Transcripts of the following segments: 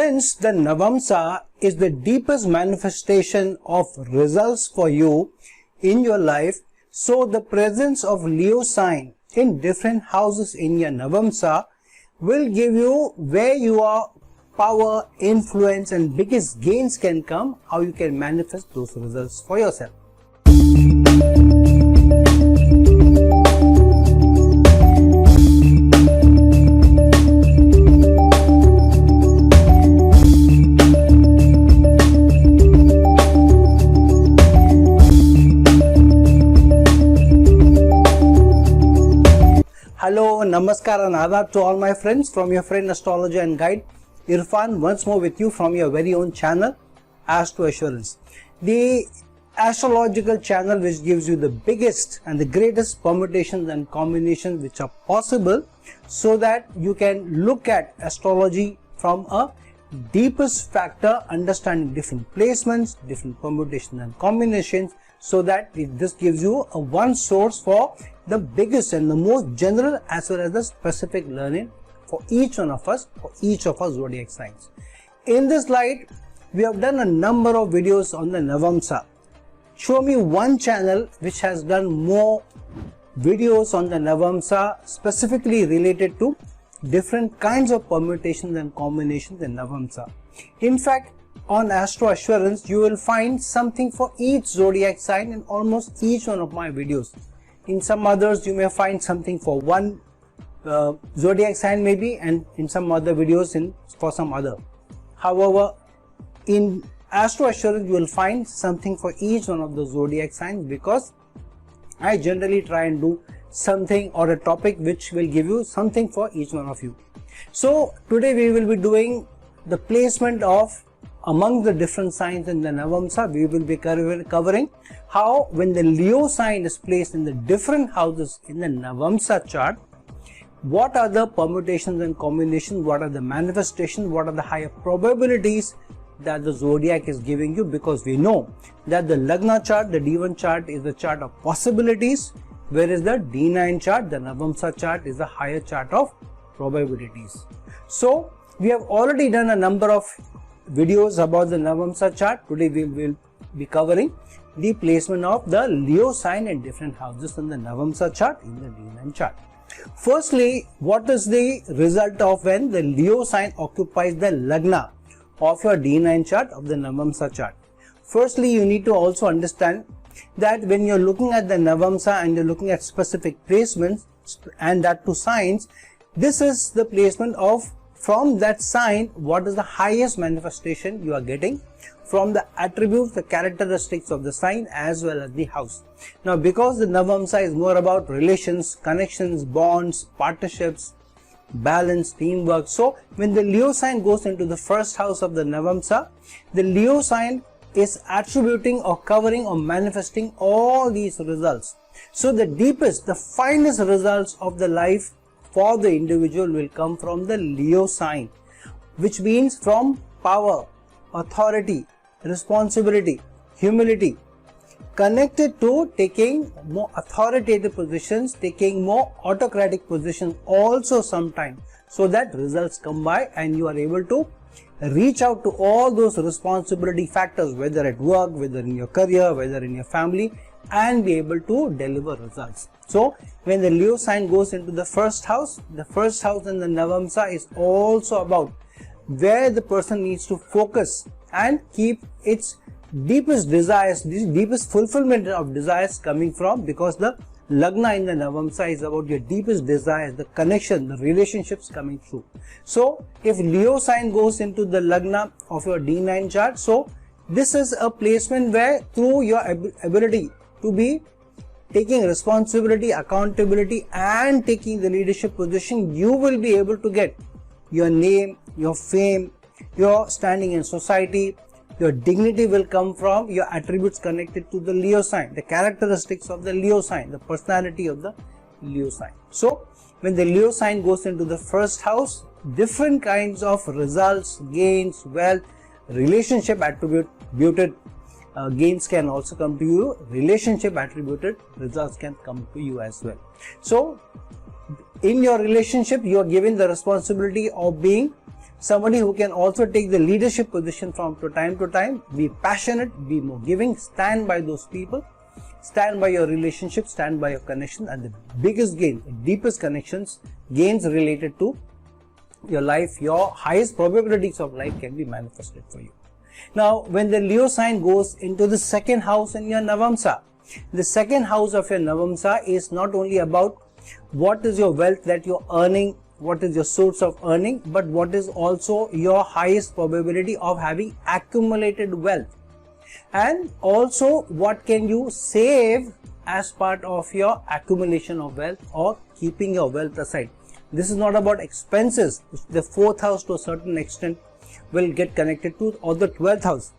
Since the Navamsa is the deepest manifestation of results for you in your life, so the presence of Leo sign in different houses in your Navamsa will give you where your power, influence and biggest gains can come, how you can manifest those results for yourself. Hello, Namaskar and Adab to all my friends from your friend astrologer and guide Irfan once more with you from your very own channel Astro Assurance. The astrological channel which gives you the biggest and the greatest permutations and combinations which are possible so that you can look at astrology from a deepest factor, understanding different placements, different permutations and combinations, so that this gives you a one source for the biggest and the most general as well as the specific learning for each one of us, for each of our zodiac signs. In this light, we have done a number of videos on the Navamsa. Show me one channel which has done more videos on the Navamsa specifically related to different kinds of permutations and combinations in Navamsa. In fact, on Astro Assurance, you will find something for each zodiac sign in almost each one of my videos. In some others, you may find something for one zodiac sign maybe, and in some other videos for some other. However, in Astro Assurance, you will find something for each one of the zodiac signs, because I generally try and do something or a topic which will give you something for each one of you. So today we will be doing the placement of among the different signs in the Navamsa. We will be covering how when the Leo sign is placed in the different houses in the Navamsa chart, what are the permutations and combinations, what are the manifestations, what are the higher probabilities that the zodiac is giving you, because we know that the Lagna chart, the D1 chart is the chart of possibilities, whereas the D9 chart, the Navamsa chart, is the higher chart of probabilities. So we have already done a number of videos about the Navamsa chart. Today we will be covering the placement of the Leo sign in different houses in the Navamsa chart in the D9 chart. Firstly, what is the result of when the Leo sign occupies the Lagna of your D9 chart of the Navamsa chart? Firstly, you need to also understand that when you're looking at the Navamsa and you're looking at specific placements and that to signs, this is the placement of from that sign, what is the highest manifestation you are getting from the attributes, the characteristics of the sign as well as the house. Now, because the Navamsa is more about relations, connections, bonds, partnerships, balance, teamwork. So when the Leo sign goes into the first house of the Navamsa, the Leo sign is attributing or covering or manifesting all these results. So the deepest, the finest results of the life for the individual will come from the Leo sign, which means from power, authority, responsibility, humility, connected to taking more authoritative positions, taking more autocratic positions also sometimes, so that results come by and you are able to reach out to all those responsibility factors, whether at work, whether in your career, whether in your family, and be able to deliver results. So when the Leo sign goes into the first house in the Navamsa is also about where the person needs to focus and keep its deepest desires, deepest fulfillment of desires coming from, because the Lagna in the Navamsa is about your deepest desires, the connection, the relationships coming through. So if Leo sign goes into the Lagna of your D9 chart, so this is a placement where through your ability to be taking responsibility, accountability and taking the leadership position, you will be able to get your name, your fame, your standing in society, your dignity will come from your attributes connected to the Leo sign, the characteristics of the Leo sign, the personality of the Leo sign. So when the Leo sign goes into the first house, different kinds of results, gains, wealth, relationship attributed gains can also come to you, relationship attributed results can come to you as well. So in your relationship, you are given the responsibility of being somebody who can also take the leadership position from time to time, be passionate, be more giving, stand by those people, stand by your relationship, stand by your connection, and the biggest gain, the deepest connections, gains related to your life, your highest probabilities of life can be manifested for you. Now, when the Leo sign goes into the second house in your Navamsa, the second house of your Navamsa is not only about what is your wealth that you're earning, what is your source of earning, but what is also your highest probability of having accumulated wealth, and also what can you save as part of your accumulation of wealth or keeping your wealth aside. This is not about expenses. The fourth house to a certain extent will get connected to, or the 12th house.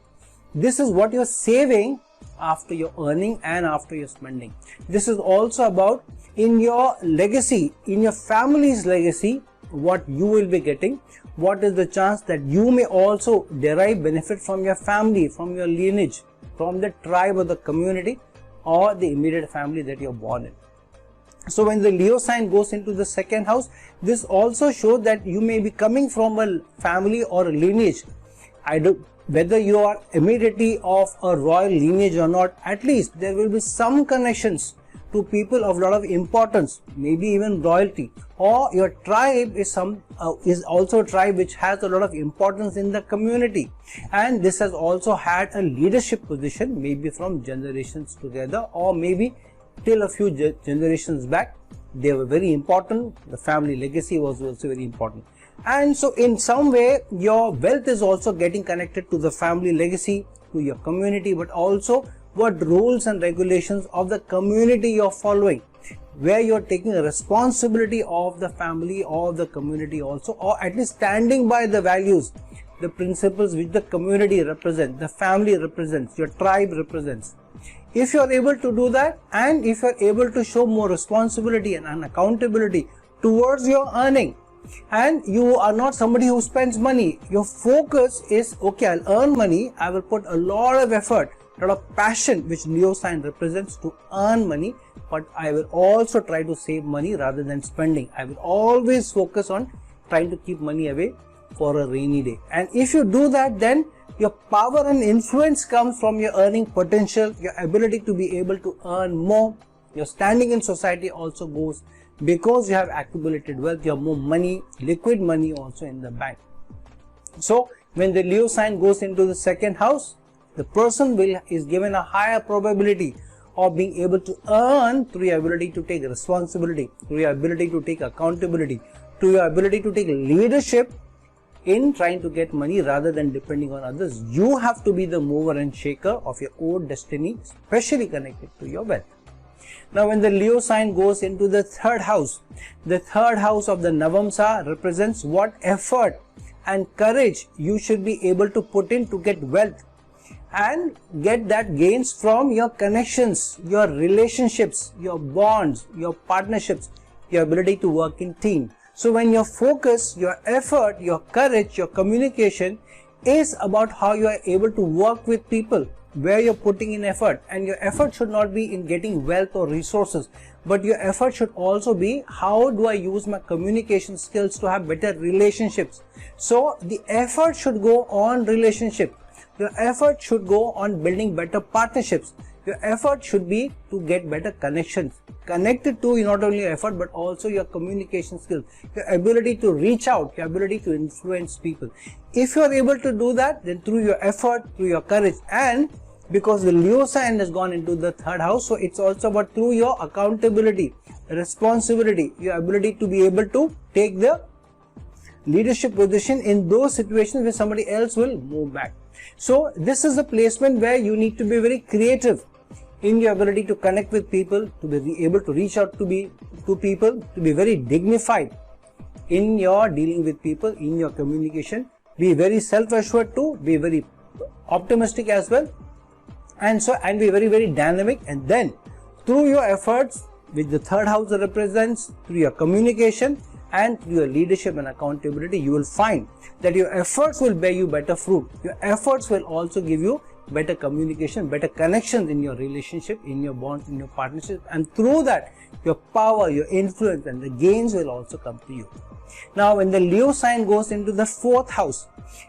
This is what you're saving after your earning and after your spending. This is also about in your legacy, in your family's legacy, what you will be getting, what is the chance that you may also derive benefit from your family, from your lineage, from the tribe or the community or the immediate family that you're born in. So when the Leo sign goes into the second house, this also shows that you may be coming from a family or a lineage. Whether you are immediately of a royal lineage or not, at least there will be some connections to people of a lot of importance, maybe even royalty, or your tribe is also a tribe which has a lot of importance in the community, and this has also had a leadership position, maybe from generations together, or maybe till a few generations back they were very important. The family legacy was also very important, and so in some way your wealth is also getting connected to the family legacy, to your community, but also what rules and regulations of the community you're following, where you're taking a responsibility of the family or the community also, or at least standing by the values, the principles which the community represents, the family represents, your tribe represents. If you are able to do that, and if you are able to show more responsibility and accountability towards your earning, and you are not somebody who spends money, your focus is, okay, I'll earn money, I will put a lot of effort, a lot of passion, which Leo sign represents, to earn money, but I will also try to save money rather than spending. I will always focus on trying to keep money away for a rainy day. And if you do that, then your power and influence comes from your earning potential, your ability to be able to earn more. Your standing in society also goes, because you have accumulated wealth, you have more money, liquid money also in the bank. So when the Leo sign goes into the second house, the person is given a higher probability of being able to earn through your ability to take responsibility, through your ability to take accountability, through your ability to take leadership in trying to get money rather than depending on others. You have to be the mover and shaker of your own destiny, especially connected to your wealth. Now when the Leo sign goes into the third house of the Navamsa represents what effort and courage you should be able to put in to get wealth, and get that gains from your connections, your relationships, your bonds, your partnerships, your ability to work in team. So when your focus, your effort, your courage, your communication is about how you are able to work with people, where you're putting in effort, and your effort should not be in getting wealth or resources, but your effort should also be, how do I use my communication skills to have better relationships. So the effort should go on relationship. Your effort should go on building better partnerships. Your effort should be to get better connections, connected to not only your effort but also your communication skills, your ability to reach out, your ability to influence people. If you are able to do that, then through your effort, through your courage, and because the Leo sign has gone into the third house, so it's also about through your accountability, responsibility, your ability to be able to take the leadership position in those situations where somebody else will move back. So this is a placement where you need to be very creative in your ability to connect with people, to be able to reach out to people, to be very dignified in your dealing with people, in your communication, be very self-assured too, be very optimistic as well, and be very, very dynamic. And then through your efforts, which the third house represents, through your communication and through your leadership and accountability, you will find that your efforts will bear you better fruit. Your efforts will also give you better communication, better connections in your relationship, in your bonds, in your partnership, and through that your power, your influence and the gains will also come to you. Now when the Leo sign goes into the 4th house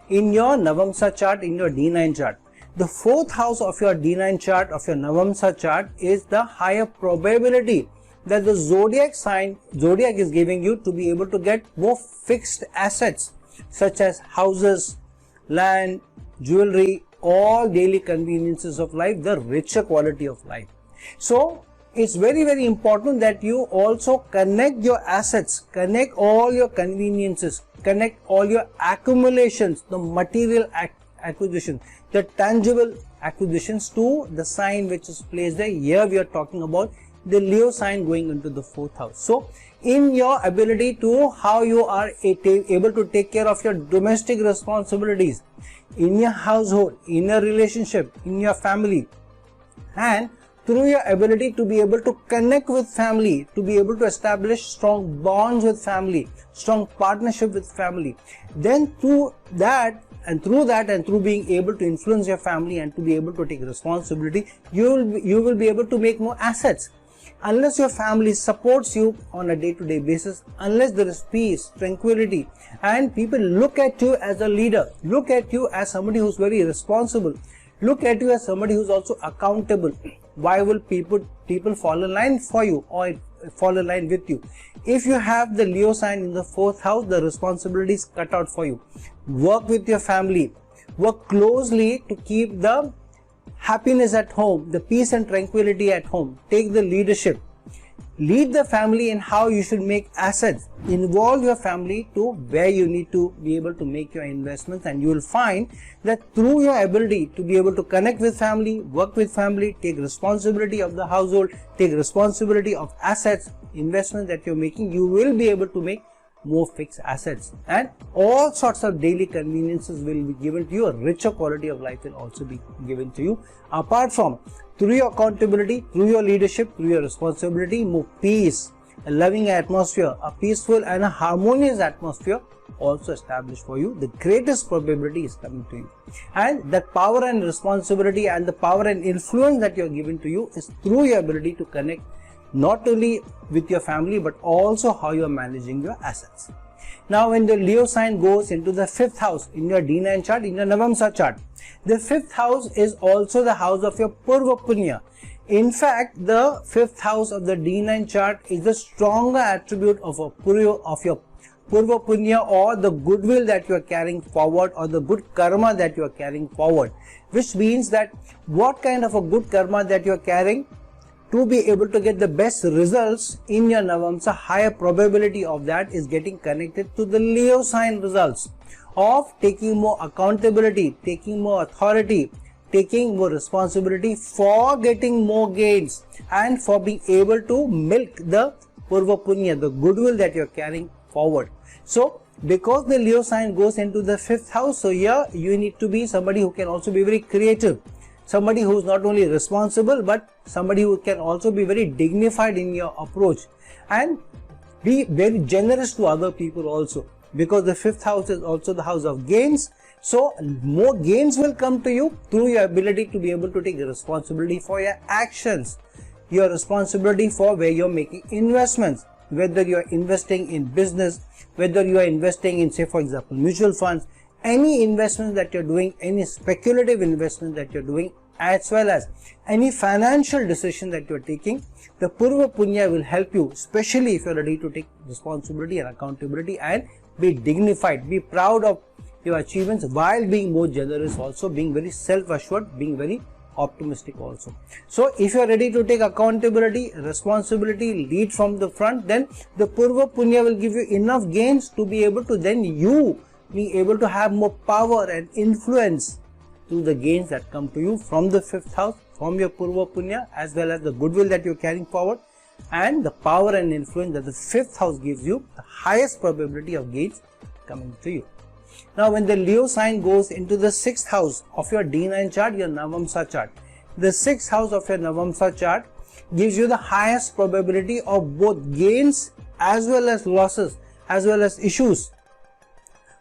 in your Navamsa chart, in your D9 chart, the 4th house of your D9 chart, of your Navamsa chart, is the higher probability that the zodiac is giving you to be able to get more fixed assets such as houses, land, jewelry, all daily conveniences of life, the richer quality of life. So it's very, very important that you also connect your assets, connect all your conveniences, connect all your accumulations, the material acquisition, the tangible acquisitions to the sign which is placed there. Here we are talking about the Leo sign going into the 4th house. So in your ability to how you are able to take care of your domestic responsibilities in your household, in your relationship, in your family, and through your ability to be able to connect with family, to be able to establish strong bonds with family, strong partnership with family, then through being able to influence your family and to be able to take responsibility, you will be able to make more assets. Unless your family supports you on a day-to-day basis, unless there is peace, tranquility, and people look at you as a leader, look at you as somebody who's very responsible, look at you as somebody who's also accountable, why will people fall in line for you or fall in line with you? If you have the Leo sign in the 4th house, the responsibility is cut out for you. Work with your family, work closely to keep the happiness at home, the peace and tranquility at home. Take the leadership, lead the family in how you should make assets, involve your family to where you need to be able to make your investments, and you will find that through your ability to be able to connect with family, work with family, take responsibility of the household, take responsibility of assets, investments that you're making, you will be able to make more fixed assets, and all sorts of daily conveniences will be given to you. A richer quality of life will also be given to you. Apart from, through your accountability, through your leadership, through your responsibility, more peace, a loving atmosphere, a peaceful and a harmonious atmosphere also established for you. The greatest probability is coming to you, and that power and responsibility and the power and influence that you are given to you is through your ability to connect not only with your family but also how you are managing your assets. Now when the Leo sign goes into the 5th house in your D9 chart, in your Navamsa chart, the 5th house is also the house of your Purva Punya. In fact, the 5th house of the D9 chart is the stronger attribute of your Purva Punya, or the goodwill that you are carrying forward, or the good karma that you are carrying forward, which means that what kind of a good karma that you are carrying, to be able to get the best results in your Navamsa, higher probability of that is getting connected to the Leo sign results of taking more accountability, taking more authority, taking more responsibility for getting more gains, and for being able to milk the Purva Punya, the goodwill that you're carrying forward. So because the Leo sign goes into the 5th house, so here you need to be somebody who can also be very creative, somebody who is not only responsible but somebody who can also be very dignified in your approach, and be very generous to other people also, because the 5th house is also the house of gains. So more gains will come to you through your ability to be able to take responsibility for your actions, your responsibility for where you're making investments, whether you're investing in business, whether you are investing in, say for example, mutual funds, any investment that you're doing, any speculative investment that you're doing, as well as any financial decision that you're taking, the Purva Punya will help you, especially if you're ready to take responsibility and accountability and be dignified, be proud of your achievements while being more generous, also being very self-assured, being very optimistic also. So if you are ready to take accountability, responsibility, lead from the front, then the Purva Punya will give you enough gains to be able to then you being able to have more power and influence through the gains that come to you from the 5th house, from your Purva Punya, as well as the goodwill that you're carrying forward, and the power and influence that the 5th house gives you, the highest probability of gains coming to you. Now when the Leo sign goes into the 6th house of your D9 chart, your Navamsa chart, the 6th house of your Navamsa chart gives you the highest probability of both gains as well as losses, as well as issues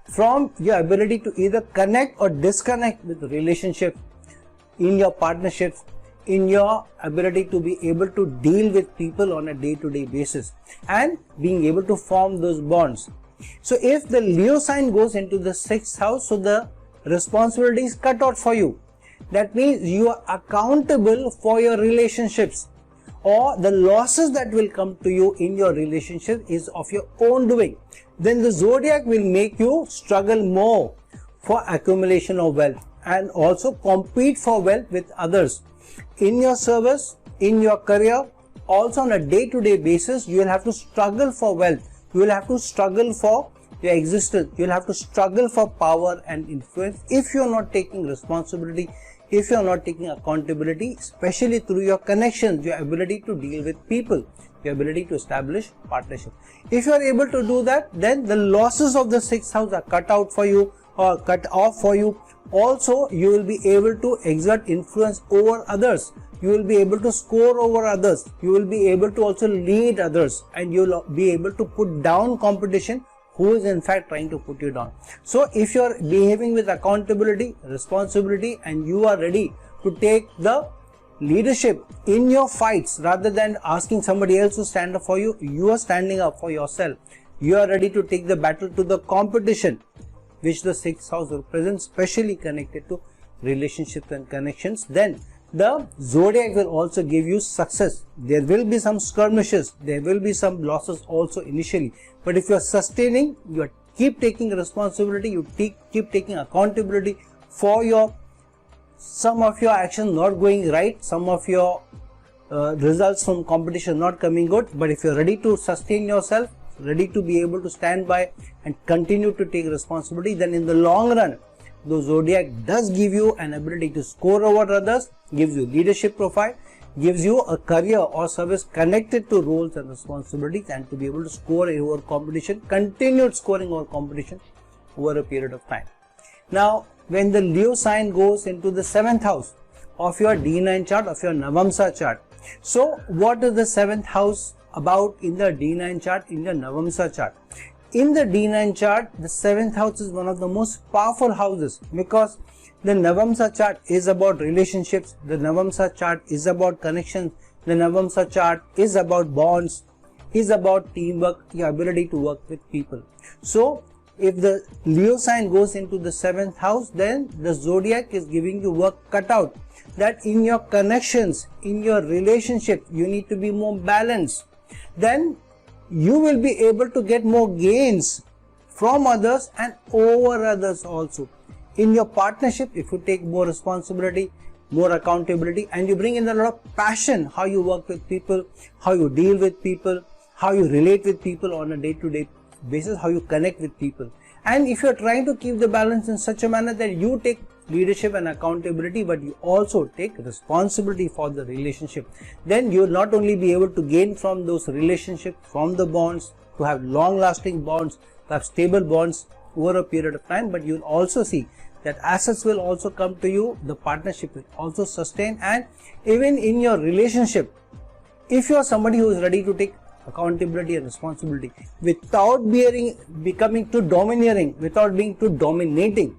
from your ability to either connect or disconnect with relationships, in your partnerships, in your ability to be able to deal with people on a day-to-day basis and being able to form those bonds. So if the Leo sign goes into the 6th house, so the responsibility is cut out for you. That means you are accountable for your relationships, or the losses that will come to you in your relationship is of your own doing. Then the zodiac will make you struggle more for accumulation of wealth and also compete for wealth with others. In your service, in your career, also on a day-to-day basis, you will have to struggle for wealth. You will have to struggle for your existence. You will have to struggle for power and influence if you are not taking responsibility, if you are not taking accountability, especially through your connections, your ability to deal with people, your ability to establish partnership. If you are able to do that, then the losses of the 6th house are cut out for you or cut off for you. Also, you will be able to exert influence over others. You will be able to score over others. You will be able to also lead others, and you will be able to put down competition who is in fact trying to put you down. So if you are behaving with accountability, responsibility, and you are ready to take the leadership in your fights rather than asking somebody else to stand up for you, you are standing up for yourself. You are ready to take the battle to the competition, which the 6th house represents, especially connected to relationships and connections. Then the zodiac will also give you success. There will be some skirmishes, there will be some losses also initially, but if you are sustaining, you keep taking responsibility, you keep taking accountability for your some of your actions not going right, some of your results from competition not coming good. But if you are ready to sustain yourself, ready to be able to stand by and continue to take responsibility, then in the long run, the zodiac does give you an ability to score over others, gives you leadership profile, gives you a career or service connected to roles and responsibilities, and to be able to score over competition, continued scoring over competition over a period of time. Now, when the Leo sign goes into the 7th house of your D9 chart, of your Navamsa chart. So what is the 7th house about in the D9 chart, in the Navamsa chart? In the D9 chart, the 7th house is one of the most powerful houses, because the Navamsa chart is about relationships, the Navamsa chart is about connections, the Navamsa chart is about bonds, is about teamwork, your ability to work with people. So if the Leo sign goes into the 7th house, then the zodiac is giving you work cut out, that in your connections, in your relationship, you need to be more balanced. Then you will be able to get more gains from others and over others also. In your partnership, if you take more responsibility, more accountability, and you bring in a lot of passion, how you work with people, how you deal with people, how you relate with people on a day-to-day basis, how you connect with people. And if you are trying to keep the balance in such a manner that you take leadership and accountability, but you also take responsibility for the relationship, then you will not only be able to gain from those relationships, from the bonds, to have long-lasting bonds, to have stable bonds over a period of time, but you will also see that assets will also come to you, the partnership will also sustain. And even in your relationship, if you are somebody who is ready to take accountability and responsibility without becoming too domineering, without being too dominating,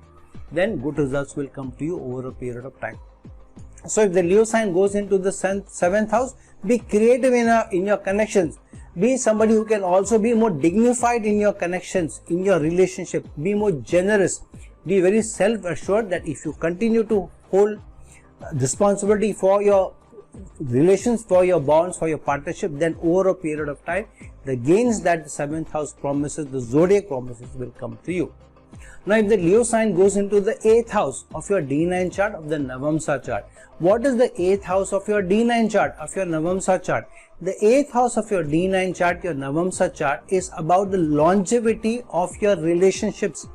then good results will come to you over a period of time. So if the Leo sign goes into the 7th house, be creative in your connections, be somebody who can also be more dignified in your connections, in your relationship, be more generous, be very self-assured that if you continue to hold responsibility for your relations, for your bonds, for your partnership, then over a period of time, the gains that the 7th house promises, the zodiac promises, will come to you. Now, if the Leo sign goes into the 8th house of your D9 chart, of the Navamsa chart, what is the 8th house of your D9 chart, of your Navamsa chart? The 8th house of your D9 chart, your Navamsa chart, is about the longevity of your relationships,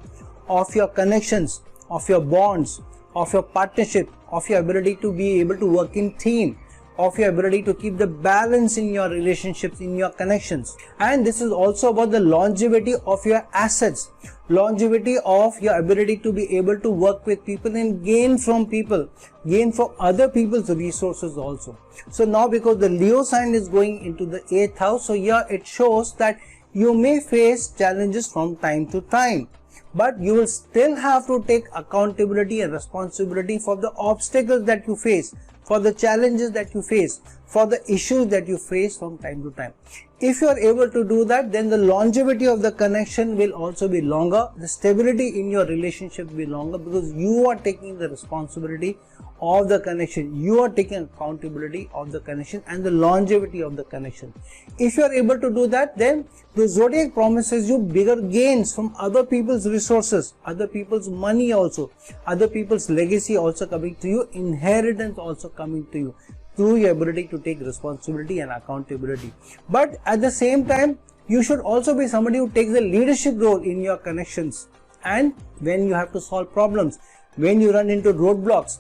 of your connections, of your bonds, of your partnership, of your ability to be able to work in team, of your ability to keep the balance in your relationships, in your connections. And this is also about the longevity of your assets, longevity of your ability to be able to work with people and gain from people, gain from other people's resources also. So now, because the Leo sign is going into the 8th house, so here it shows that you may face challenges from time to time. but you will still have to take accountability and responsibility for the obstacles that you face, for the challenges that you face, for the issues that you face from time to time. If you are able to do that, then the longevity of the connection will also be longer. The stability in your relationship will be longer, because you are taking the responsibility of the connection. You are taking accountability of the connection and the longevity of the connection. If you are able to do that, then the zodiac promises you bigger gains from other people's resources, other people's money also, other people's legacy also coming to you, inheritance also coming to you, through your ability to take responsibility and accountability. But at the same time, you should also be somebody who takes the leadership role in your connections. And when you have to solve problems, when you run into roadblocks,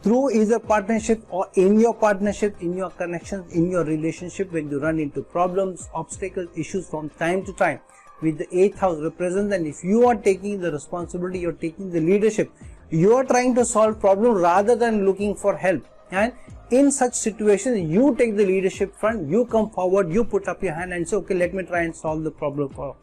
through either partnership or in your partnership, in your connections, in your relationship, when you run into problems, obstacles, issues from time to time, with the 8th house represents, and if you are taking the responsibility, you are taking the leadership, you are trying to solve problems rather than looking for help. And in such situations, you take the leadership front, you come forward, you put up your hand and say, okay, let me try and solve the problem for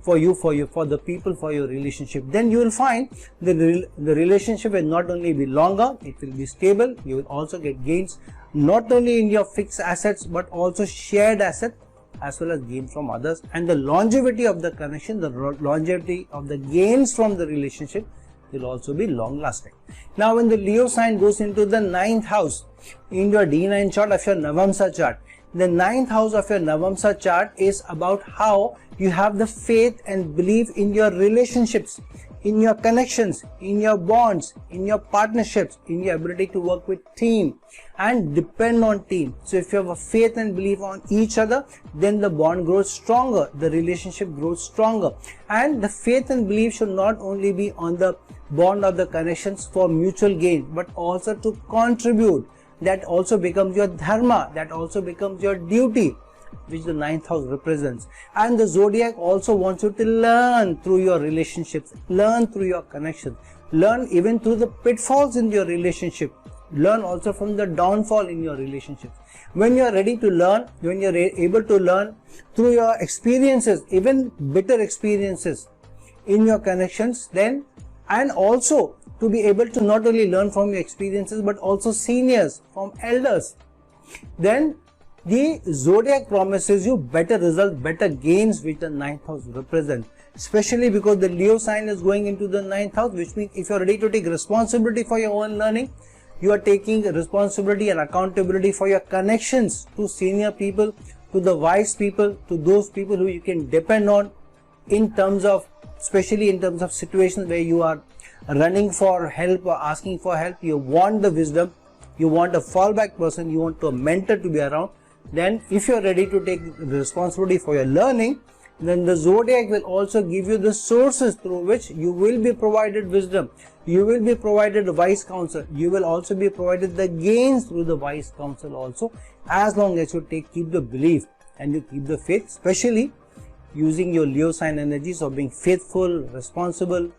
the people, for your relationship. Then you will find the relationship will not only be longer, it will be stable. You will also get gains not only in your fixed assets but also shared assets, as well as gains from others. And the longevity of the connection, the longevity of the gains from the relationship will also be long lasting. Now when the Leo sign goes into the 9th house in your D9 chart of your Navamsa chart, the 9th house of your Navamsa chart is about how you have the faith and belief in your relationships, in your connections, in your bonds, in your partnerships, in your ability to work with team and depend on team. So if you have a faith and belief on each other, then the bond grows stronger, the relationship grows stronger. And the faith and belief should not only be on the bond of the connections for mutual gain, but also to contribute. That also becomes your dharma, that also becomes your duty, which the 9th house represents. And the zodiac also wants you to learn through your relationships, learn through your connections, learn even through the pitfalls in your relationship, learn also from the downfall in your relationship. When you are ready to learn, when you are able to learn through your experiences, even bitter experiences in your connections, then, and also to be able to not only learn from your experiences but also seniors, from elders, then the zodiac promises you better results, better gains, which the 9th house represents. Especially because the Leo sign is going into the 9th house, which means if you are ready to take responsibility for your own learning, you are taking responsibility and accountability for your connections to senior people, to the wise people, to those people who you can depend on in terms of, especially in terms of situations where you are running for help or asking for help. You want the wisdom, you want a fallback person, you want a mentor to be around. Then if you are ready to take responsibility for your learning, then the zodiac will also give you the sources through which you will be provided wisdom, you will be provided wise counsel, you will also be provided the gains through the wise counsel also, as long as you keep the belief and you keep the faith, especially using your Leo sign energies of being faithful, responsible,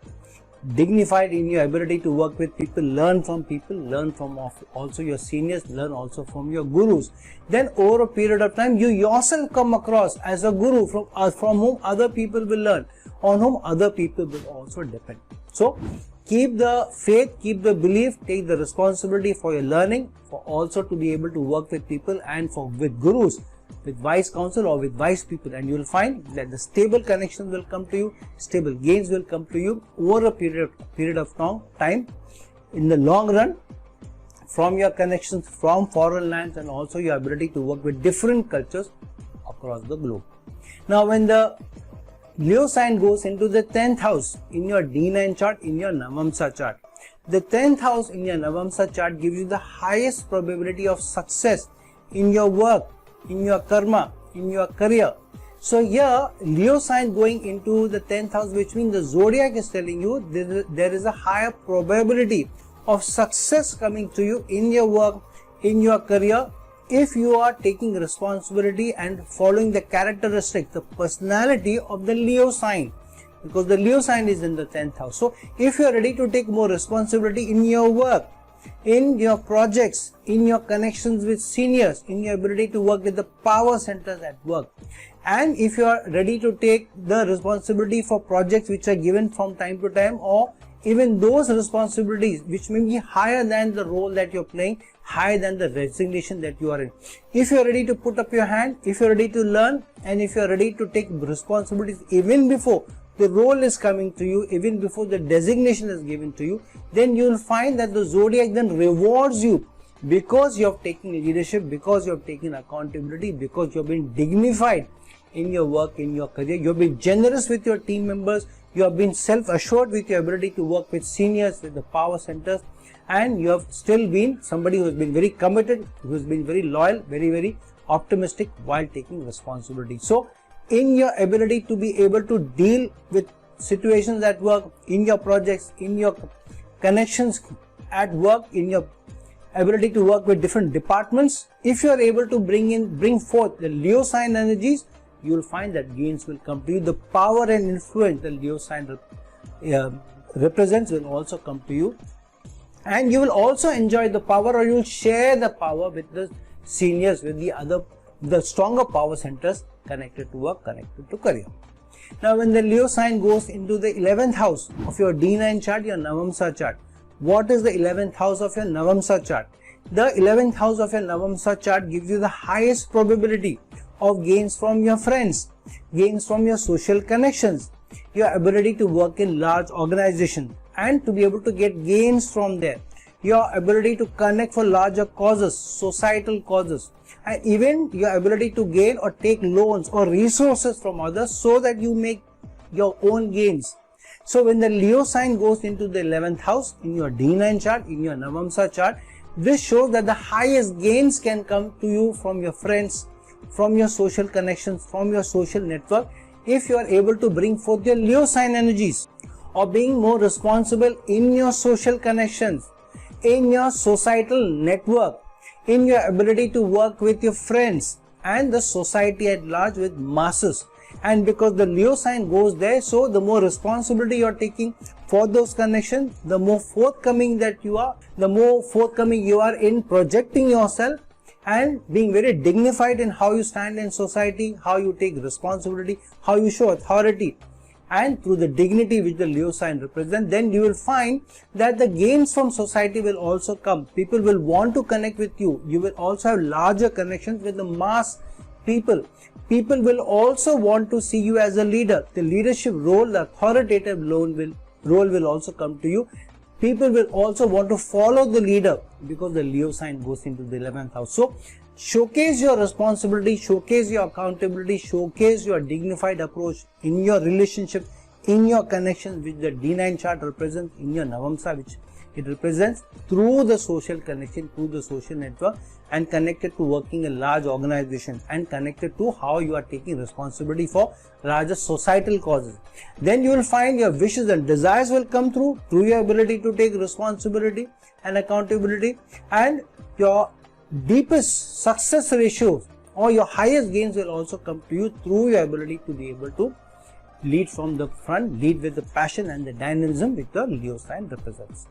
dignified in your ability to work with people, learn from people, learn from also your seniors, learn also from your gurus. Then over a period of time, you yourself come across as a guru from whom other people will learn, on whom other people will also depend. So keep the faith, keep the belief, take the responsibility for your learning, for also to be able to work with people and with gurus, with wise counsel or with wise people, and you will find that the stable connections will come to you, stable gains will come to you over a period of time in the long run, from your connections from foreign lands and also your ability to work with different cultures across the globe. Now when the Leo sign goes into the 10th house in your D9 chart, in your Navamsa chart, the 10th house in your Navamsa chart gives you the highest probability of success in your work, in your karma, in your career. So here Leo sign going into the 10th house, which means the zodiac is telling you there is a higher probability of success coming to you in your work, in your career, if you are taking responsibility and following the characteristic, the personality of the Leo sign, because the Leo sign is in the 10th house. So if you are ready to take more responsibility in your work, in your projects, in your connections with seniors, in your ability to work with the power centers at work. And if you are ready to take the responsibility for projects which are given from time to time, or even those responsibilities which may be higher than the role that you're playing, higher than the resignation that you are in. If you're ready to put up your hand, if you're ready to learn, and if you're ready to take responsibilities even before the role is coming to you, even before the designation is given to you, then you will find that the zodiac then rewards you because you have taken leadership, because you have taken accountability, because you have been dignified in your work, in your career. You have been generous with your team members, you have been self-assured with your ability to work with seniors, with the power centers, and you have still been somebody who has been very committed, who has been very loyal, very optimistic while taking responsibility. So in your ability to be able to deal with situations at work, in your projects, in your connections at work, in your ability to work with different departments, if you are able to bring forth the Leo sign energies, you will find that gains will come to you. The power and influence the Leo sign represents will also come to you, and you will also enjoy the power, or you will share the power with the seniors, with the stronger power centers connected to work, connected to career. Now when the Leo sign goes into the 11th house of your D9 chart, your Navamsa chart, what is the 11th house of your Navamsa chart? The 11th house of your Navamsa chart gives you the highest probability of gains from your friends, gains from your social connections, your ability to work in large organizations and to be able to get gains from there, your ability to connect for larger causes, societal causes, and even your ability to gain or take loans or resources from others so that you make your own gains. So when the Leo sign goes into the 11th house in your D9 chart, in your Navamsa chart, this shows that the highest gains can come to you from your friends, from your social connections, from your social network, if you are able to bring forth your Leo sign energies, or being more responsible in your social connections, in your societal network, in your ability to work with your friends and the society at large, with masses. And because the Leo sign goes there, so the more responsibility you are taking for those connections, the more forthcoming that you are, the more forthcoming you are in projecting yourself and being very dignified in how you stand in society, how you take responsibility, how you show authority, and through the dignity which the Leo sign represents, then you will find that the gains from society will also come. People will want to connect with you. You will also have larger connections with the mass people. People will also want to see you as a leader. The leadership role, the authoritative role will also come to you. People will also want to follow the leader because the Leo sign goes into the 11th house. So showcase your responsibility, showcase your accountability, showcase your dignified approach in your relationship, in your connections, which the D9 chart represents, in your Navamsa, which it represents, through the social connection, through the social network, and connected to working in large organization, and connected to how you are taking responsibility for larger societal causes. Then you will find your wishes and desires will come through your ability to take responsibility and accountability, and your deepest success ratios or your highest gains will also come to you through your ability to be able to lead from the front, lead with the passion and the dynamism which the Leo sign represents.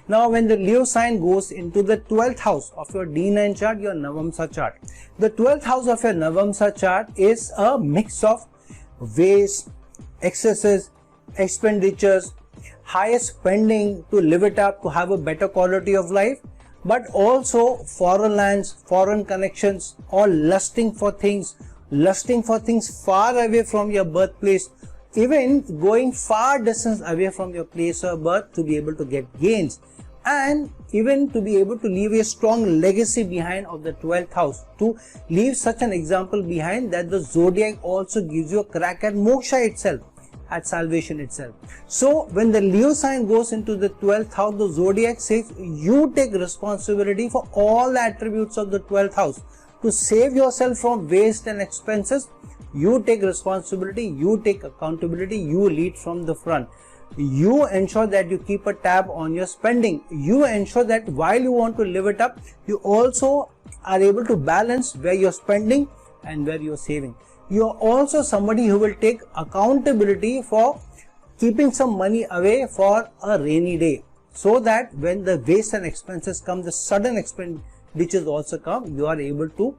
Now when the Leo sign goes into the 12th house of your D9 chart, your Navamsa chart, the 12th house of your Navamsa chart is a mix of waste, excesses, expenditures, higher spending to live it up, to have a better quality of life, but also foreign lands, foreign connections, or lusting for things far away from your birthplace, even going far distance away from your place of birth to be able to get gains, and even to be able to leave a strong legacy behind of the 12th house, to leave such an example behind that the zodiac also gives you a crack at moksha itself, at salvation itself. So when the Leo sign goes into the 12th house, the zodiac says you take responsibility for all the attributes of the 12th house. To save yourself from waste and expenses, you take responsibility, you take accountability, you lead from the front. You ensure that you keep a tab on your spending. You ensure that while you want to live it up, you also are able to balance where you're spending and where you're saving. You're also somebody who will take accountability for keeping some money away for a rainy day. so that when the waste and expenses come, the sudden expenditures also come, you are able to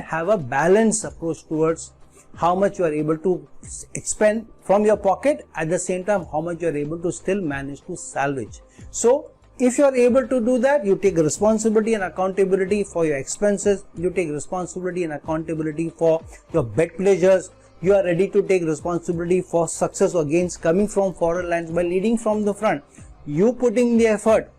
have a balanced approach towards how much you are able to expend from your pocket, at the same time how much you are able to still manage to salvage. So if you are able to do that, you take responsibility and accountability for your expenses, you take responsibility and accountability for your bed pleasures, you are ready to take responsibility for success or gains coming from foreign lands by leading from the front, you putting the effort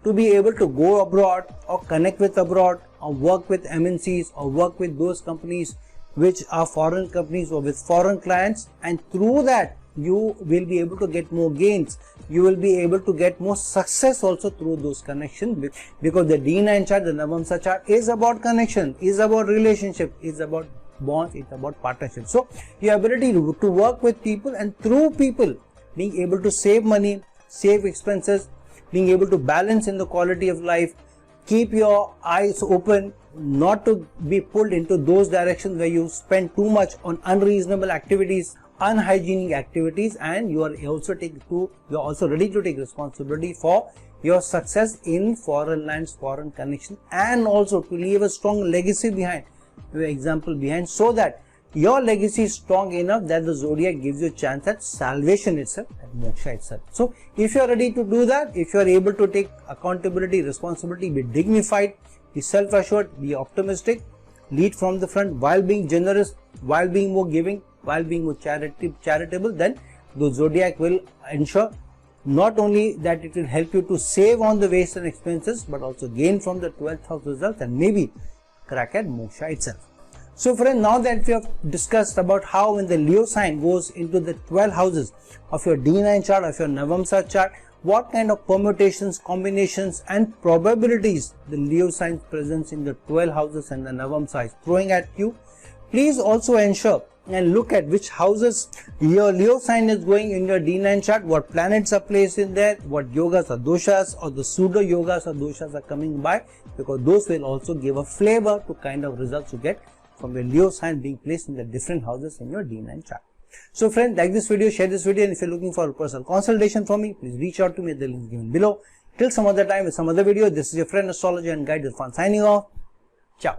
to be able to go abroad or connect with abroad or work with MNCs or work with those companies which are foreign companies or with foreign clients, and through that you will be able to get more gains, you will be able to get more success also through those connections, because the D9 chart, the Navamsa chart, is about connection, is about relationship, is about bonds, it's about partnership. So your ability to work with people, and through people being able to save money, save expenses, being able to balance in the quality of life, keep your eyes open, not to be pulled into those directions where you spend too much on unreasonable activities, unhygienic activities, and you are also ready to take responsibility for your success in foreign lands, foreign connections, and also to leave a strong legacy behind, your example behind, so that your legacy is strong enough that the zodiac gives you a chance at salvation itself, at moksha itself. So if you are ready to do that, if you are able to take accountability, responsibility, be dignified, be self-assured, be optimistic, lead from the front while being generous, while being more giving, while being more charitable, then the zodiac will ensure not only that it will help you to save on the waste and expenses, but also gain from the 12th house results and maybe crack at moksha itself. So friends, now that we have discussed about how when the Leo sign goes into the 12 houses of your D9 chart, of your Navamsa chart, what kind of permutations, combinations and probabilities the Leo sign presence in the 12 houses and the Navamsa is throwing at you, please also ensure and look at which houses your Leo sign is going in your D9 chart, what planets are placed in there, what yogas or doshas or the pseudo yogas or doshas are coming by, because those will also give a flavor to kind of results you get from your Leo sign being placed in the different houses in your D9 chart. So friends, like this video, share this video, and if you're looking for a personal consultation from me, please reach out to me at the link given below. Till some other time with some other video, this is your friend, astrologer and guide Irfan signing off. Ciao.